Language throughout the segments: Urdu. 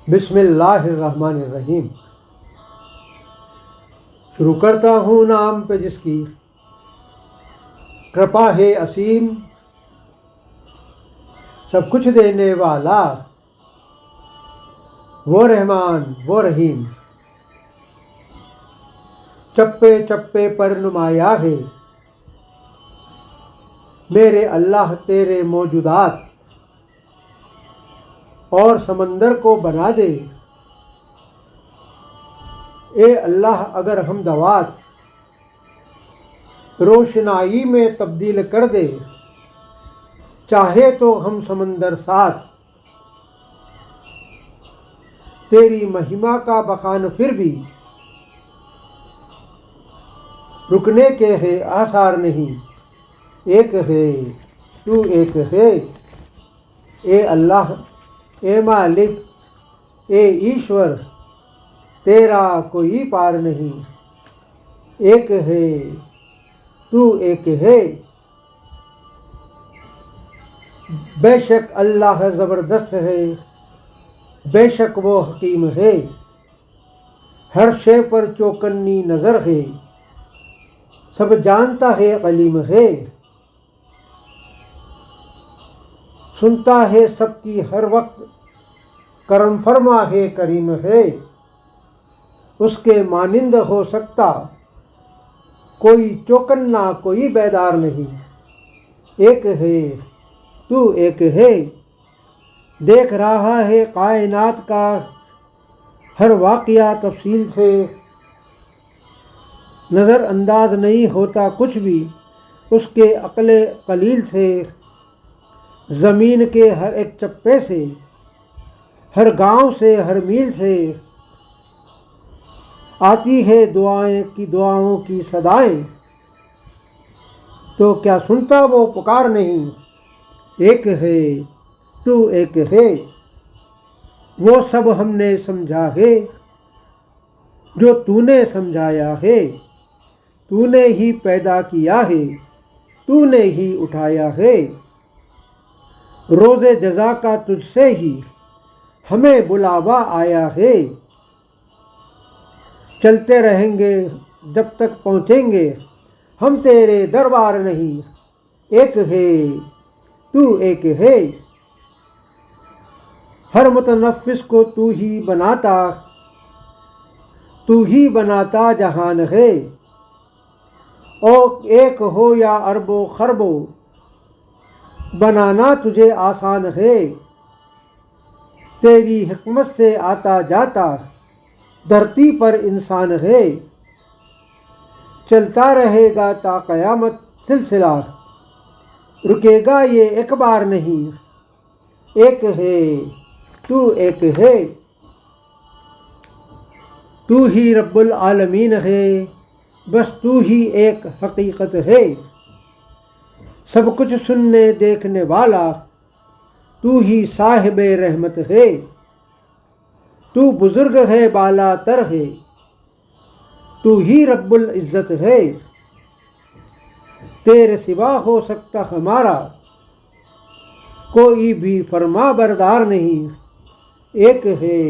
بسم اللہ الرحمن الرحیم۔ شروع کرتا ہوں نام پہ جس کی کرپا ہے اسیم، سب کچھ دینے والا وہ رحمان وہ رحیم۔ چپے چپے پر نمایاں ہے میرے اللہ تیرے موجودات، اور سمندر کو بنا دے اے اللہ اگر حمدوات، روشنائی میں تبدیل کر دے چاہے تو ہم سمندر ساتھ۔ تیری مہما کا بخان پھر بھی رکنے کے ہے آثار نہیں، ایک ہے تو ایک ہے اے اللہ اے مالک اے ایشور، تیرا کوئی پار نہیں، ایک ہے تو ایک ہے۔ بے شک اللہ زبردست ہے، بے شک وہ حکیم ہے، ہر شے پر چوکنی نظر ہے، سب جانتا ہے علیم ہے، سنتا ہے سب کی ہر وقت، کرم فرما ہے کریم ہے، اس کے مانند ہو سکتا کوئی چوکنا کوئی بیدار نہیں، ایک ہے تو ایک ہے۔ دیکھ رہا ہے کائنات کا ہر واقعہ تفصیل سے، نظر انداز نہیں ہوتا کچھ بھی اس کے عقل قلیل سے، زمین کے ہر ایک چپے سے، ہر گاؤں سے ہر میل سے آتی ہے دعاؤں کی صدائیں، تو کیا سنتا وہ پکار نہیں، ایک ہے تو ایک ہے۔ وہ سب ہم نے سمجھا ہے جو تو نے سمجھایا ہے، تو نے ہی پیدا کیا ہے تو نے ہی اٹھایا ہے، روز جزا کا تجھ سے ہی ہمیں بلاوا آیا ہے، چلتے رہیں گے جب تک پہنچیں گے ہم تیرے دربار نہیں، ایک ہے تو ایک ہے۔ ہر متنفس کو تو ہی بناتا جہان ہے، اور ایک ہو یا اربوں خربوں بنانا تجھے آسان ہے، تیری حکمت سے آتا جاتا دھرتی پر انسان ہے، چلتا رہے گا تا قیامت سلسلہ، رکے گا یہ ایک بار نہیں، ایک ہے تو ایک ہے۔ تو ہی رب العالمین ہے، بس تو ہی ایک حقیقت ہے، سب کچھ سننے دیکھنے والا تو ہی صاحب رحمت ہے، تو بزرگ ہے بالا تر ہے، تو ہی رب العزت ہے، تیرے سوا ہو سکتا ہمارا کوئی بھی فرما بردار نہیں، ایک ہے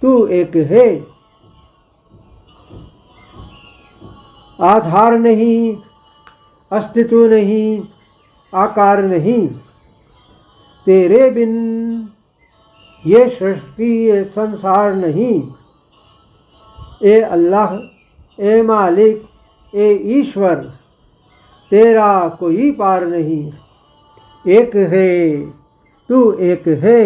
تو ایک ہے۔ آدھار نہیں استتو نہیں آکار نہیں، تیرے بن یہ سرشٹی یہ سنسار نہیں، اے اللہ اے مالک اے ایشور، تیرا کوئی پار نہیں، ایک ہے تو ایک ہے۔